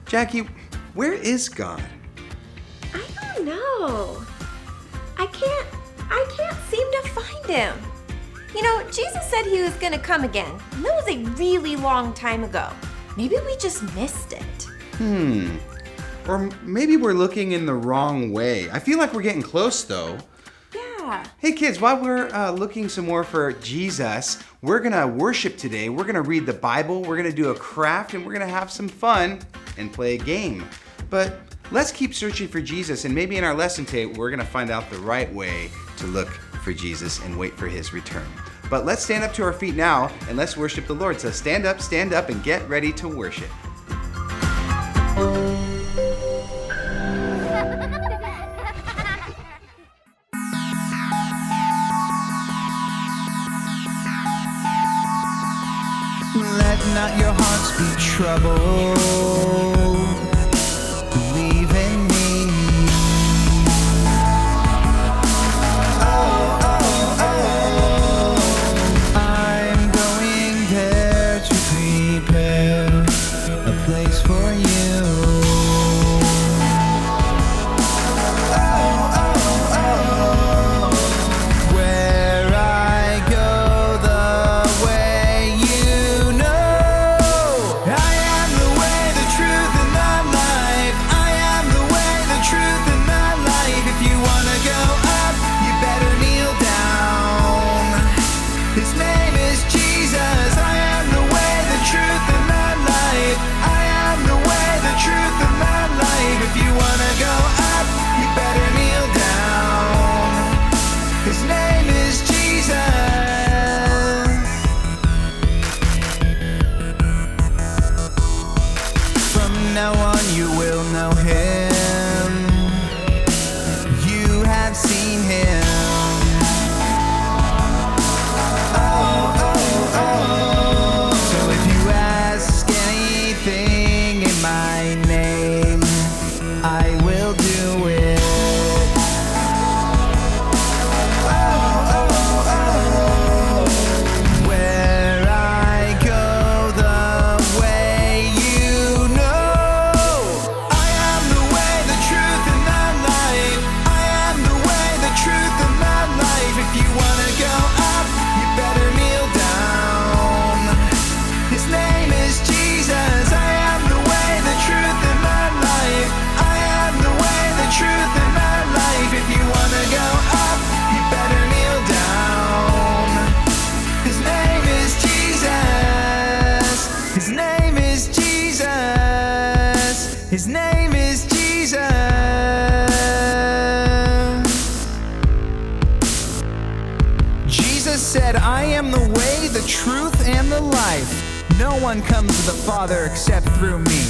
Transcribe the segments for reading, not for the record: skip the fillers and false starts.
Jackie, where is God? I don't know. I can't seem to find him. You know, Jesus said he was gonna come again, and that was a really long time ago. Maybe we just missed it. Or maybe we're looking in the wrong way. I feel like we're getting close, though. Yeah. Hey kids, while we're looking some more for Jesus, we're gonna worship today. We're gonna read the Bible, we're gonna do a craft, and we're gonna have some fun and play a game. But let's keep searching for Jesus, and maybe in our lesson today, we're gonna find out the right way to look for Jesus and wait for his return. But let's stand up to our feet now, and let's worship the Lord. So stand up, and get ready to worship. Let not your hearts be troubled. Believe in me. Oh, oh, oh. I'm going there to prepare a place for you. Oh, oh, oh. Where I go, the way you know. I am the way, the truth, and the life. I am the way, the truth, and the life. If you wanna go up, you better kneel down. His name is Jesus. I am the way, the truth, and the life. I am the way, the truth, and the life. If you wanna go up, you better kneel down. His name is Jesus. From now on you will know him. You have seen him. Oh, oh, oh. So if you ask anything in my name, I will do it. Oh, oh, oh. Where I go, the way you know. I am the way, the truth, and the life. I am the way, the truth, and the life. If you wanna go up, you better kneel down. His name is Jesus. I am the way, the truth, and the life. I am the way, the truth, and the life. If you wanna go up, you better kneel down. His name is Jesus. His name is Jesus. His name is Jesus. Jesus said, I am the way, the truth, and the life. No one comes to the Father except through me.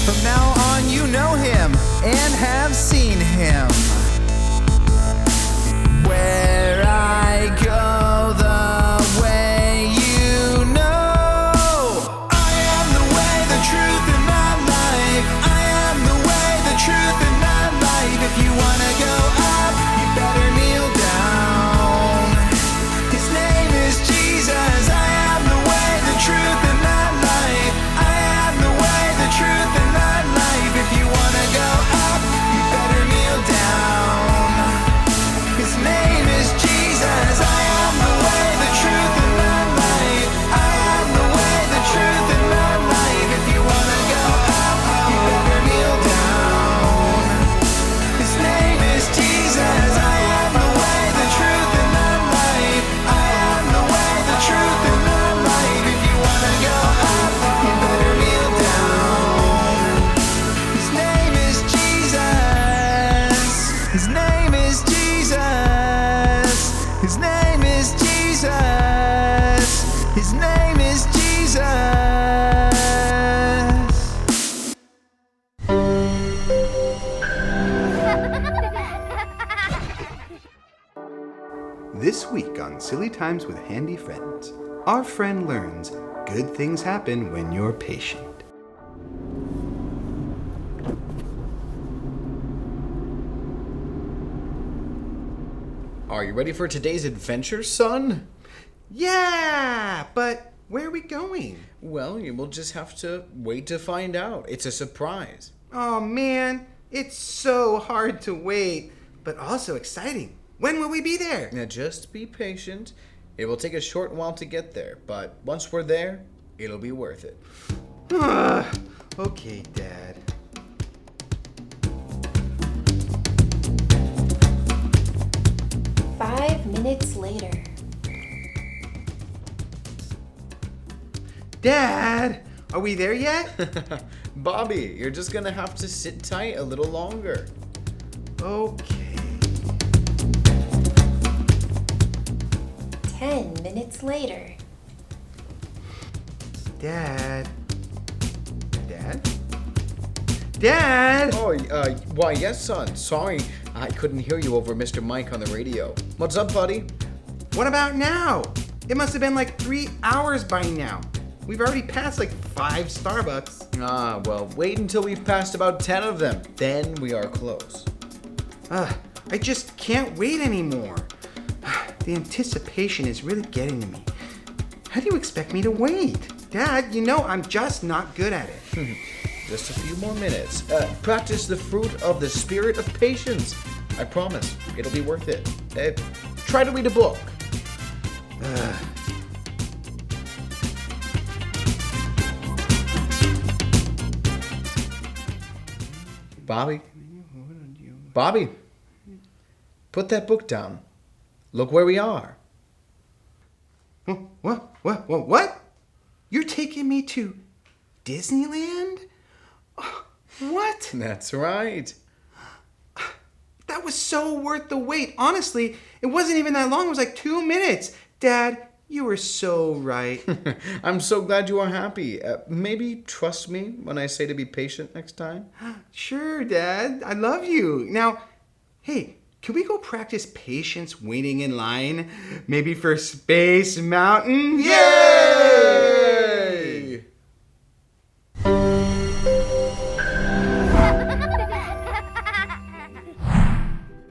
From now on you know him and have seen him. Where I go, the way you know. I am the way, the truth, and the life. I am the way, the truth, and the life. If you wanna go up, you better kneel down. His name is Jesus. I am the way, the truth, and the life. I am the way, the truth, and the life. If you wanna go up, you better kneel down. His name is Jesus. I am the way, the truth, and the life. I am the way, the truth, and the life. If you wanna go up, you better kneel down. His name is Jesus. I am the way, the truth, and the life. I am the way, the truth, and the life. If you wanna go up, you better kneel down. His name is Jesus. His name is Jesus. His name is Jesus. His name is Jesus. This week on Silly Times with Handy Friends, our friend learns good things happen when you're patient. Are you ready for today's adventure, son? Yeah, but Where are we going? Well, you will just have to wait to find out. It's a surprise. Oh man, it's so hard to wait, but also exciting. When will we be there? Now just be patient. It will take a short while to get there, but once we're there, it'll be worth it. Okay, Dad. Five minutes later. Dad, are we there yet? Bobby, you're just gonna have to sit tight a little longer. Okay. 10 minutes later. Dad. Dad? Dad! Oh, why, yes, son. Sorry, I couldn't hear you over Mr. Mike on the radio. What's up, buddy? What about now? It must have been like 3 hours by now. We've already passed like 5 Starbucks. Ah, well, wait until we've passed about 10 of them. Then we are close. I just can't wait anymore. The anticipation is really getting to me. How do you expect me to wait? Dad, you know I'm just not good at it. Just a few more minutes. Practice the fruit of the spirit of patience. I promise, it'll be worth it. Try to read a book. Bobby, put that book down. Look where we are. What? You're taking me to Disneyland? What? That's right. That was so worth the wait. Honestly, it wasn't even that long. It was like 2 minutes. Dad, you were so right. I'm so glad you are happy. Maybe trust me when I say to be patient next time. Sure, Dad. I love you. Now, hey, can we go practice patience waiting in line? Maybe for Space Mountain? Yay!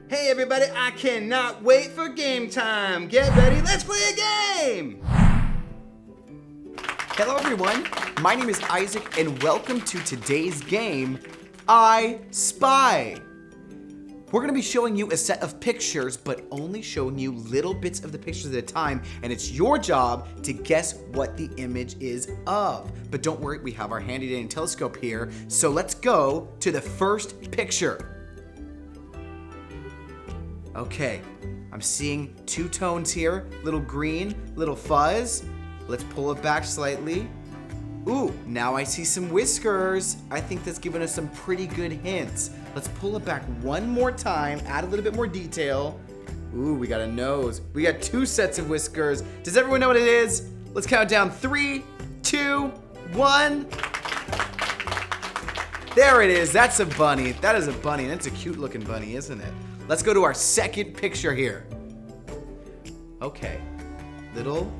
Hey everybody, I cannot wait for game time. Get ready, let's play a game! Hello everyone, my name is Isaac and welcome to today's game, I Spy. We're going to be showing you a set of pictures, but only showing you little bits of the pictures at a time, and it's your job to guess what the image is of. But don't worry, we have our handy dandy telescope here, so let's go to the first picture. Okay, I'm seeing 2 tones here, little green, little fuzz. Let's pull it back slightly. Ooh, now I see some whiskers. I think that's giving us some pretty good hints. Let's pull it back one more time, add a little bit more detail. Ooh, we got a nose. We got 2 sets of whiskers. Does everyone know what it is? Let's count down 3, 2, 1. There it is, that's a bunny. That is a bunny, and it's a cute looking bunny, isn't it? Let's go to our second picture here. Okay, little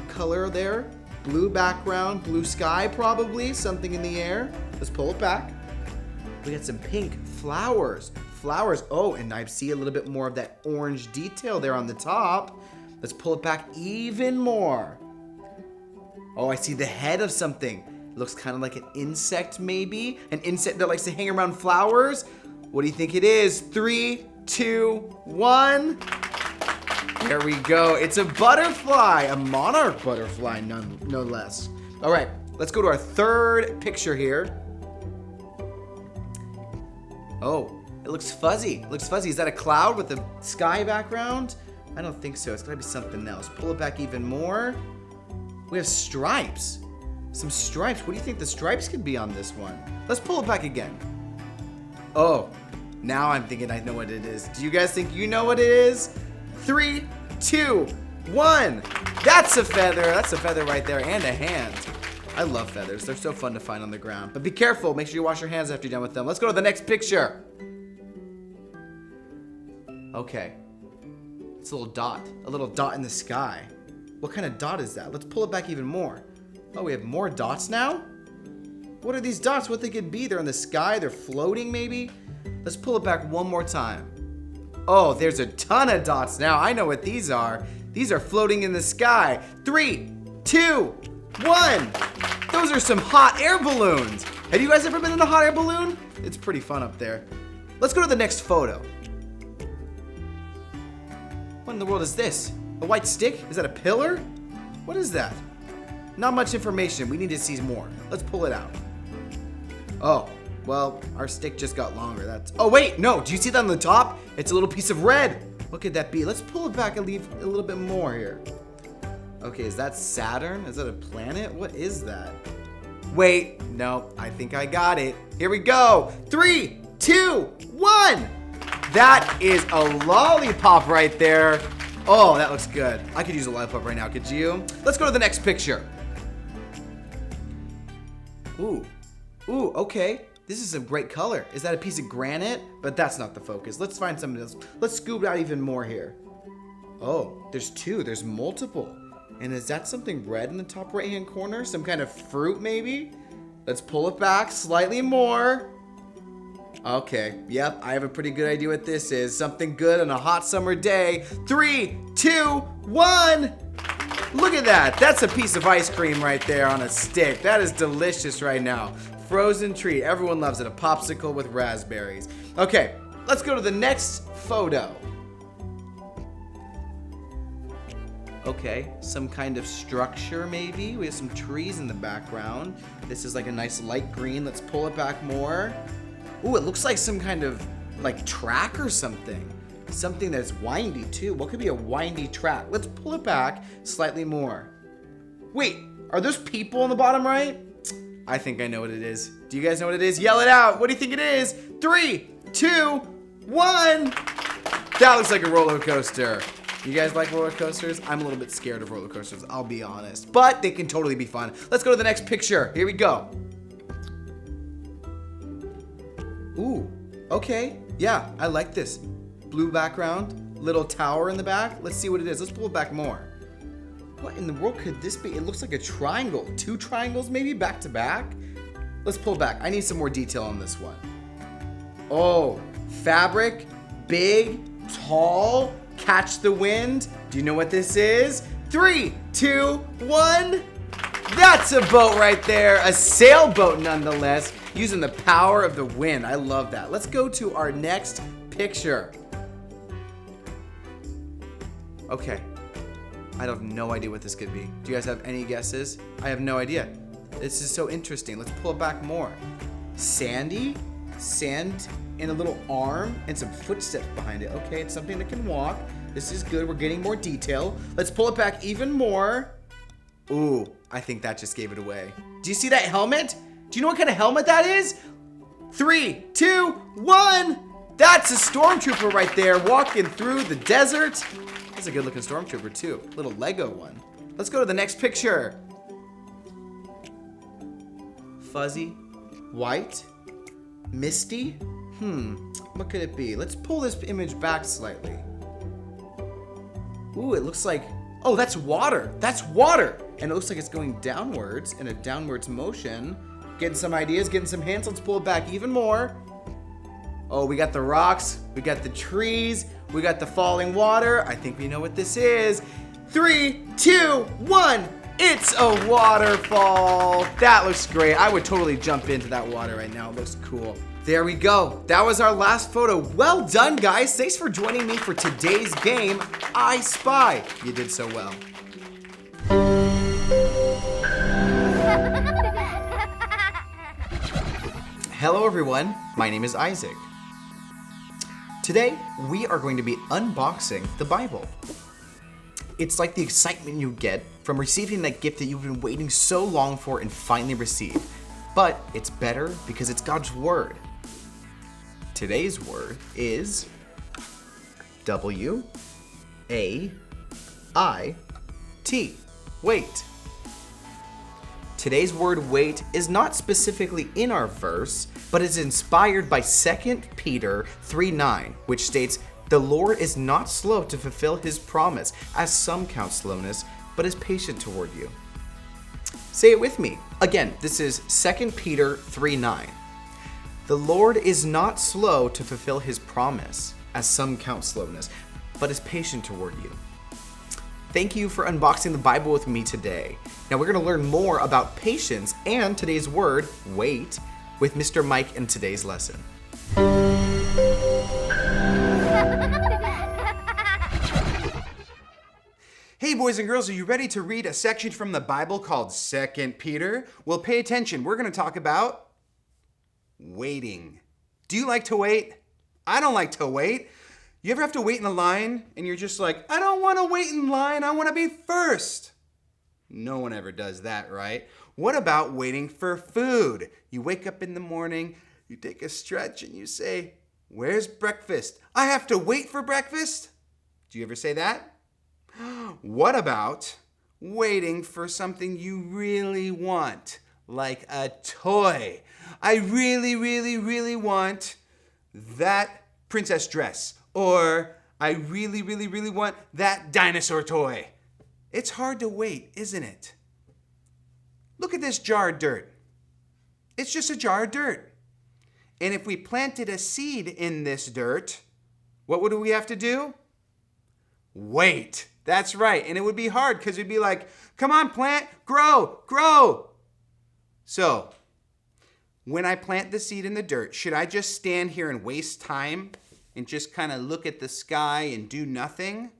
color there. Blue background, blue sky probably, something in the air. Let's pull it back. We got some pink flowers. Oh, and I see a little bit more of that orange detail there on the top. Let's pull it back even more. Oh, I see the head of something. Looks kind of like an insect maybe. An insect that likes to hang around flowers. What do you think it is? 3, 2, 1. There we go. It's a butterfly, a monarch butterfly, no less. All right, let's go to our third picture here. Oh, it looks fuzzy. Is that a cloud with a sky background? I don't think so. It's gotta be something else. Pull it back even more. We have stripes. Some stripes. What do you think the stripes could be on this one? Let's pull it back again. Oh, now I'm thinking I know what it is. Do you guys think you know what it is? 3, 2, 1. That's a feather. That's a feather right there and a hand. I love feathers. They're so fun to find on the ground. But be careful. Make sure you wash your hands after you're done with them. Let's go to the next picture. Okay. It's a little dot in the sky. What kind of dot is that? Let's pull it back even more. Oh, we have more dots now? What are these dots? What they could be? They're in the sky. They're floating maybe? Let's pull it back one more time. Oh, there's a ton of dots now. I know what these are. These are floating in the sky. 3, 2, 1. Those are some hot air balloons. Have you guys ever been in a hot air balloon? It's pretty fun up there. Let's go to the next photo. What in the world is this? A white stick? Is that a pillar? What is that? Not much information. We need to see more. Let's pull it out. Oh, well, our stick just got longer. Oh, wait, no. Do you see that on the top? It's a little piece of red. What could that be? Let's pull it back and leave a little bit more here. Okay, is that Saturn? Is that a planet? What is that? Wait, no, I think I got it. Here we go. 3, 2, 1. That is a lollipop right there. Oh, that looks good. I could use a lollipop right now, could you? Let's go to the next picture. Ooh, okay. This is a great color. Is that a piece of granite? But that's not the focus. Let's find something else. Let's scoop out even more here. Oh, there's two. There's multiple. And is that something red in the top right-hand corner? Some kind of fruit, maybe? Let's pull it back slightly more. Okay, yep, I have a pretty good idea what this is. Something good on a hot summer day. 3, 2, 1. Look at that. That's a piece of ice cream right there on a stick. That is delicious right now. Frozen treat. Everyone loves it. A popsicle with raspberries. Okay, let's go to the next photo. Okay, some kind of structure maybe. We have some trees in the background. This is like a nice light green. Let's pull it back more. Ooh, it looks like some kind of like track or something. Something that's windy too. What could be a windy track? Let's pull it back slightly more. Wait, are those people on the bottom right? I think I know what it is. Do you guys know what it is? Yell it out. What do you think it is? 3, 2, 1. That looks like a roller coaster. You guys like roller coasters? I'm a little bit scared of roller coasters, I'll be honest. But they can totally be fun. Let's go to the next picture. Here we go. Ooh, okay. Yeah, I like this. Blue background, little tower in the back. Let's see what it is. Let's pull it back more. What in the world could this be? It looks like a triangle. 2 triangles maybe back to back. Let's pull it back. I need some more detail on this one. Oh, fabric, big, tall, catch the wind. Do you know what this is? 3, 2, 1. That's a boat right there. A sailboat nonetheless, using the power of the wind. I love that. Let's go to our next picture. Okay. I have no idea what this could be. Do you guys have any guesses? I have no idea. This is so interesting. Let's pull it back more. Sandy, sand, and a little arm, and some footsteps behind it. Okay, it's something that can walk. This is good. We're getting more detail. Let's pull it back even more. Ooh, I think that just gave it away. Do you see that helmet? Do you know what kind of helmet that is? 3, 2, 1. That's a stormtrooper right there walking through the desert. That's a good looking stormtrooper too. Little Lego one. Let's go to the next picture. Fuzzy, white, misty. What could it be? Let's pull this image back slightly. Ooh, it looks like, oh, that's water. That's water. And it looks like it's going downwards in a downwards motion. Getting some ideas, getting some hints. Let's pull it back even more. Oh, we got the rocks, we got the trees, we got the falling water. I think we know what this is. 3, 2, 1. It's a waterfall. That looks great. I would totally jump into that water right now. It looks cool. There we go. That was our last photo. Well done, guys. Thanks for joining me for today's game, I Spy. You did so well. Hello, everyone. My name is Isaac. Today, we are going to be unboxing the Bible. It's like the excitement you get from receiving that gift that you've been waiting so long for and finally received. But it's better because it's God's Word. Today's word is W-A-I-T. Wait. Today's word wait is not specifically in our verse, but is inspired by 2 Peter 3:9, which states, "The Lord is not slow to fulfill his promise, as some count slowness, but is patient toward you." Say it with me. Again, this is 2 Peter 3:9. "The Lord is not slow to fulfill his promise, as some count slowness, but is patient toward you." Thank you for unboxing the Bible with me today. Now we're going to learn more about patience and today's word, wait, with Mr. Mike in today's lesson. Hey boys and girls, are you ready to read a section from the Bible called 2 Peter? Well, pay attention. We're going to talk about waiting. Do you like to wait? I don't like to wait. You ever have to wait in a line and you're just like, I don't want to wait in line, I want to be first. No one ever does that, right? What about waiting for food? You wake up in the morning, you take a stretch and you say, where's breakfast? I have to wait for breakfast? Do you ever say that? What about waiting for something you really want, like a toy? I really want that princess dress, or I really want that dinosaur toy. It's hard to wait, isn't it? Look at this jar of dirt. It's just a jar of dirt. And if we planted a seed in this dirt, what would we have to do? Wait. That's right. And it would be hard because we'd be like, come on, plant, grow. So, when I plant the seed in the dirt, should I just stand here and waste time and just kind of look at the sky and do nothing?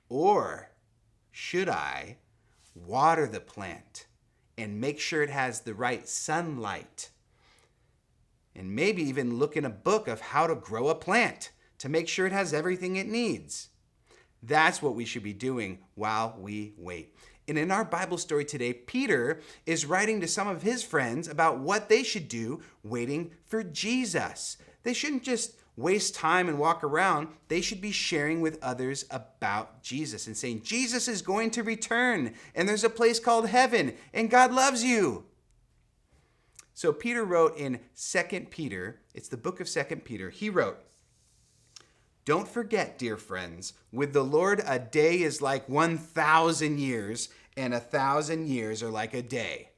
Or should I water the plant and make sure it has the right sunlight? And maybe even look in a book of how to grow a plant to make sure it has everything it needs. That's what we should be doing while we wait. And in our Bible story today, Peter is writing to some of his friends about what they should do waiting for Jesus. They shouldn't just waste time and walk around. They should be sharing with others about Jesus and saying, Jesus is going to return, and there's a place called heaven, and God loves you. So Peter wrote in 2 Peter, it's the book of 2 Peter, he wrote, don't forget, dear friends, with the Lord a day is like 1,000 years, and 1,000 years are like a day.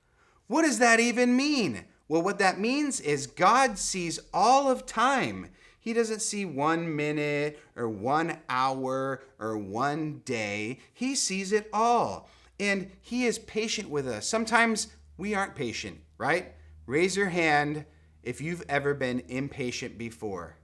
What does that even mean? Well, what that means is God sees all of time. He doesn't see 1 minute or 1 hour or 1 day. He sees it all. And he is patient with us. Sometimes we aren't patient, right? Raise your hand if you've ever been impatient before.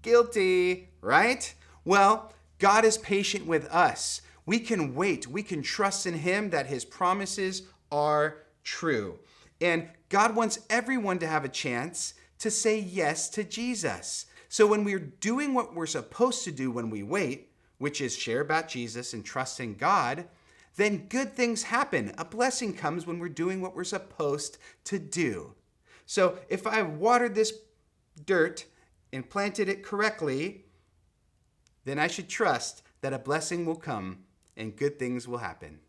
Guilty, right? Well, God is patient with us. We can wait. We can trust in him that his promises are true. And God wants everyone to have a chance to say yes to Jesus. So when we're doing what we're supposed to do when we wait, which is share about Jesus and trust in God, then good things happen. A blessing comes when we're doing what we're supposed to do. So if I watered this dirt and planted it correctly, then I should trust that a blessing will come and good things will happen.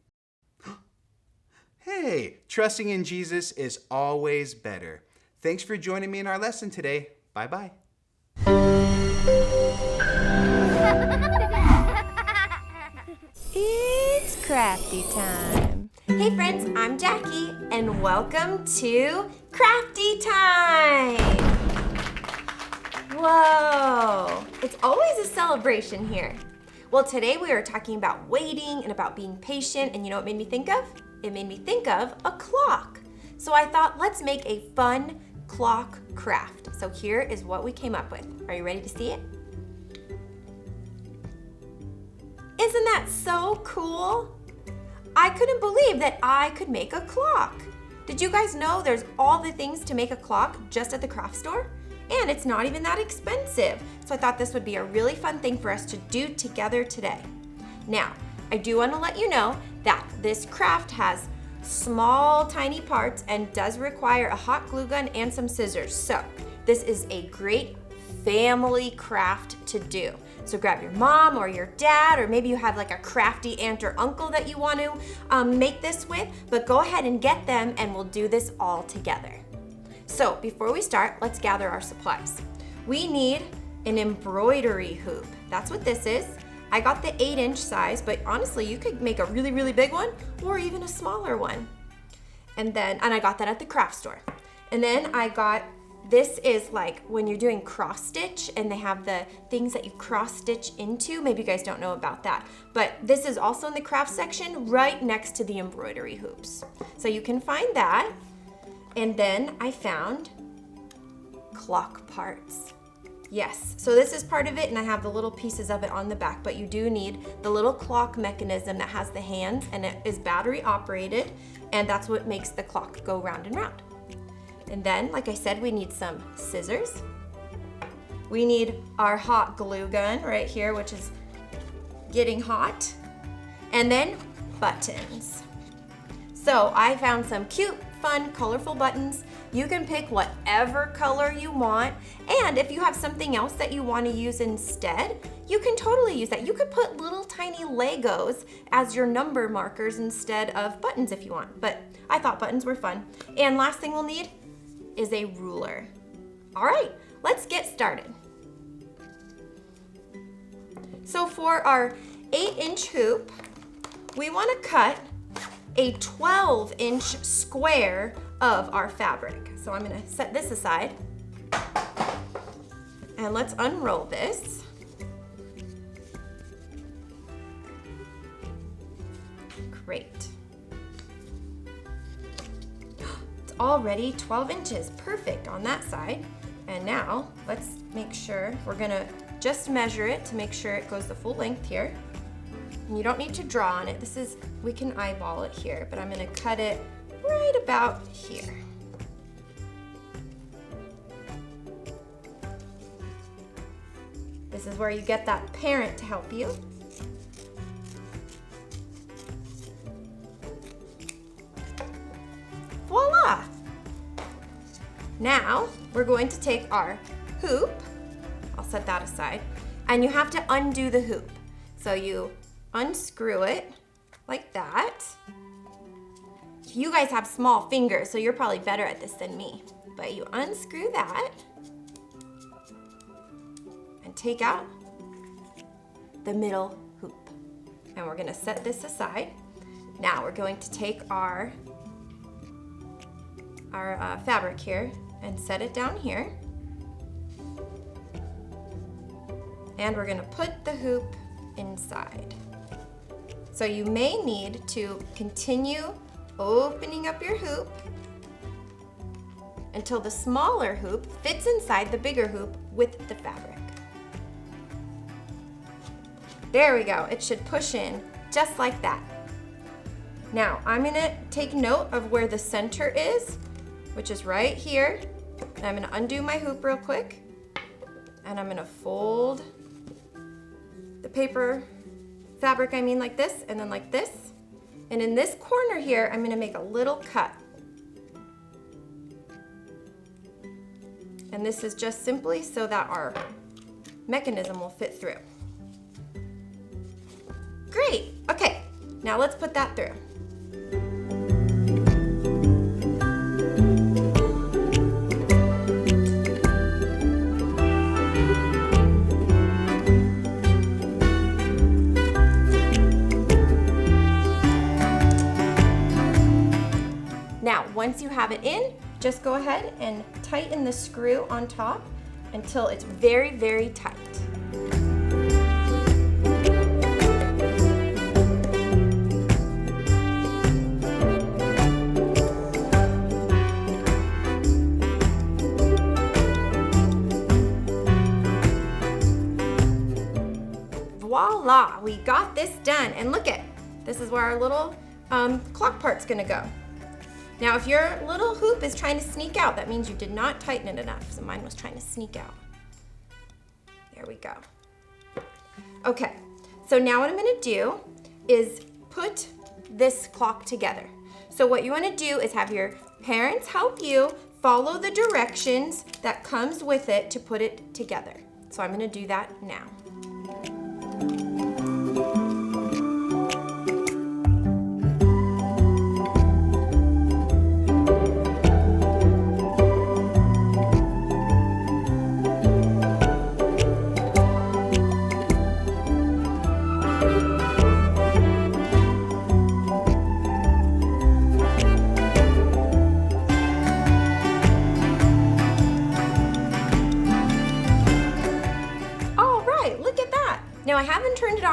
Hey, trusting in Jesus is always better. Thanks for joining me in our lesson today. Bye-bye. It's crafty time. Hey friends, I'm Jackie, and welcome to Crafty Time. Whoa, it's always a celebration here. Well, today we are talking about waiting and about being patient, and you know what it made me think of? It made me think of a clock. So I thought, let's make a fun clock craft. So here is what we came up with. Are you ready to see it? Isn't that so cool? I couldn't believe that I could make a clock. Did you guys know there's all the things to make a clock just at the craft store? And it's not even that expensive. So I thought this would be a really fun thing for us to do together today. Now, I do want to let you know that this craft has small, tiny parts and does require a hot glue gun and some scissors. So this is a great family craft to do. So grab your mom or your dad, or maybe you have like a crafty aunt or uncle that you want to make this with, but go ahead and get them and we'll do this all together. So before we start, let's gather our supplies. We need an embroidery hoop. That's what this is. I got the 8-inch size, but honestly, you could make a really, really big one or even a smaller one. And I got that at the craft store. And then I got this is like when you're doing cross stitch and they have the things that you cross stitch into. Maybe you guys don't know about that, but this is also in the craft section right next to the embroidery hoops. So you can find that. And then I found clock parts. Yes, so this is part of it, and I have the little pieces of it on the back, but you do need the little clock mechanism that has the hands, and it is battery operated, and that's what makes the clock go round and round. And then, like I said, we need some scissors. We need our hot glue gun right here, which is getting hot. And then buttons. So I found some cute, fun, colorful buttons. You can pick whatever color you want. And if you have something else that you want to use instead, you can totally use that. You could put little tiny Legos as your number markers instead of buttons if you want. But I thought buttons were fun. And last thing we'll need is a ruler. All right, let's get started. So for our 8-inch hoop, we want to cut a 12-inch square of our fabric. So I'm going to set this aside. And let's unroll this. Great. Already 12 inches, perfect on that side. And now let's make sure, we're gonna just measure it to make sure it goes the full length here. And you don't need to draw on it. We can eyeball it here, but I'm gonna cut it right about here. This is where you get that parent to help you. Voila! Now we're going to take our hoop, I'll set that aside, and you have to undo the hoop. So you unscrew it like that. You guys have small fingers, so you're probably better at this than me. But you unscrew that and take out the middle hoop. And we're gonna set this aside. Now we're going to take our fabric here and set it down here. And we're gonna put the hoop inside. So you may need to continue opening up your hoop until the smaller hoop fits inside the bigger hoop with the fabric. There we go, it should push in just like that. Now I'm gonna take note of where the center is, which is right here. And I'm gonna undo my hoop real quick. And I'm gonna fold the fabric like this, and then like this. And in this corner here, I'm gonna make a little cut. And this is just simply so that our mechanism will fit through. Great, okay, now let's put that through. Now, once you have it in, just go ahead and tighten the screw on top until it's very, very tight. Voila, we got this done. And look at, this is where our little clock part's gonna go. Now, if your little hoop is trying to sneak out, that means you did not tighten it enough. So mine was trying to sneak out. There we go. Okay, so now what I'm gonna do is put this clock together. So what you wanna do is have your parents help you follow the directions that comes with it to put it together. So I'm gonna do that now.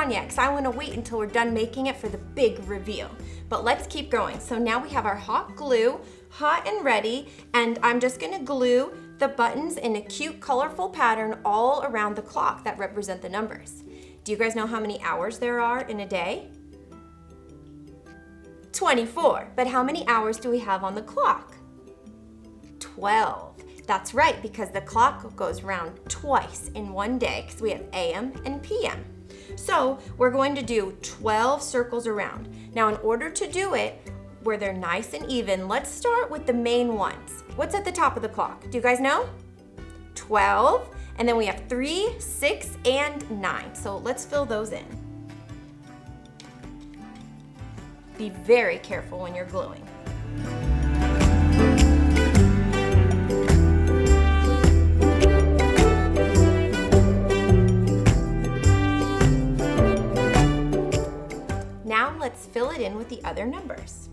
on yet because I want to wait until we're done making it for the big reveal. But let's keep going. So now we have our hot glue, hot and ready, and I'm just going to glue the buttons in a cute, colorful pattern all around the clock that represent the numbers. Do you guys know how many hours there are in a day? 24. But how many hours do we have on the clock? 12. That's right, because the clock goes round twice in one day because we have AM and PM. So we're going to do 12 circles around. Now in order to do it where they're nice and even, let's start with the main ones. What's at the top of the clock? Do you guys know? 12, and then we have 3, 6, and 9. So let's fill those in. Be very careful when you're gluing. Now let's fill it in with the other numbers.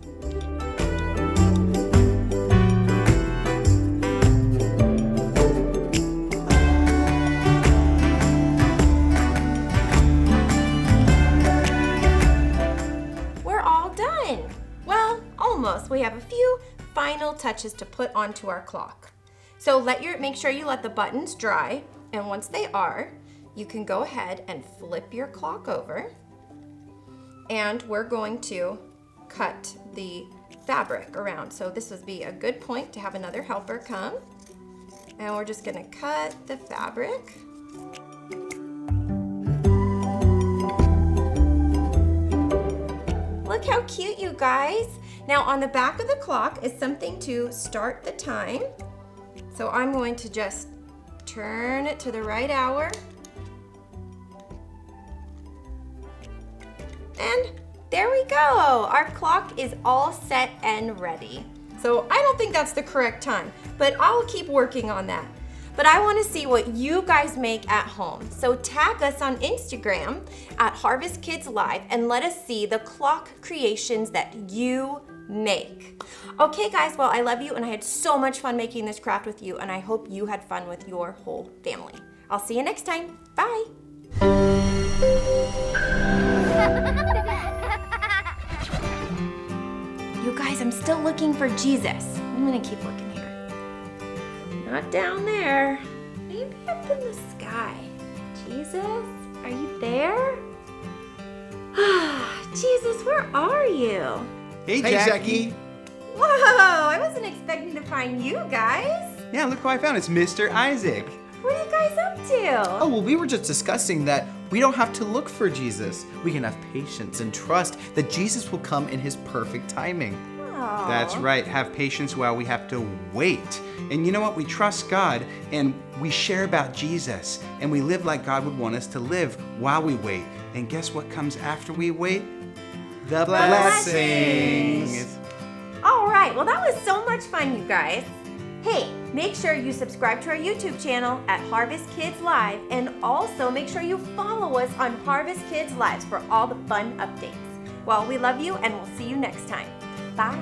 We're all done. Well, almost. We have a few final touches to put onto our clock. So make sure you let the buttons dry, and once they are, you can go ahead and flip your clock over. And we're going to cut the fabric around. So this would be a good point to have another helper come. And we're just gonna cut the fabric. Look how cute, you guys. Now on the back of the clock is something to start the time. So I'm going to just turn it to the right hour. And there we go. Our clock is all set and ready. So I don't think that's the correct time, but I'll keep working on that. But I want to see what you guys make at home. So tag us on Instagram at Harvest Kids Live and let us see the clock creations that you make. Okay guys, well I love you and I had so much fun making this craft with you, and I hope you had fun with your whole family. I'll see you next time. Bye. You guys, I'm still looking for Jesus. I'm gonna keep looking here. Not down there. Maybe up in the sky. Jesus, are you there? Jesus, where are you? Hey, Hey, Jackie. Jackie. Whoa, I wasn't expecting to find you guys. Yeah, look who I found. It's Mr. Isaac. What are you guys up to? Oh, well, we were just discussing that we don't have to look for Jesus. We can have patience and trust that Jesus will come in his perfect timing. Aw. That's right. Have patience while we have to wait. And you know what? We trust God and we share about Jesus and we live like God would want us to live while we wait. And guess what comes after we wait? The blessings. All right, well that was so much fun, you guys. Hey, make sure you subscribe to our YouTube channel at Harvest Kids Live, and also make sure you follow us on Harvest Kids Lives for all the fun updates. Well, we love you and we'll see you next time. Bye.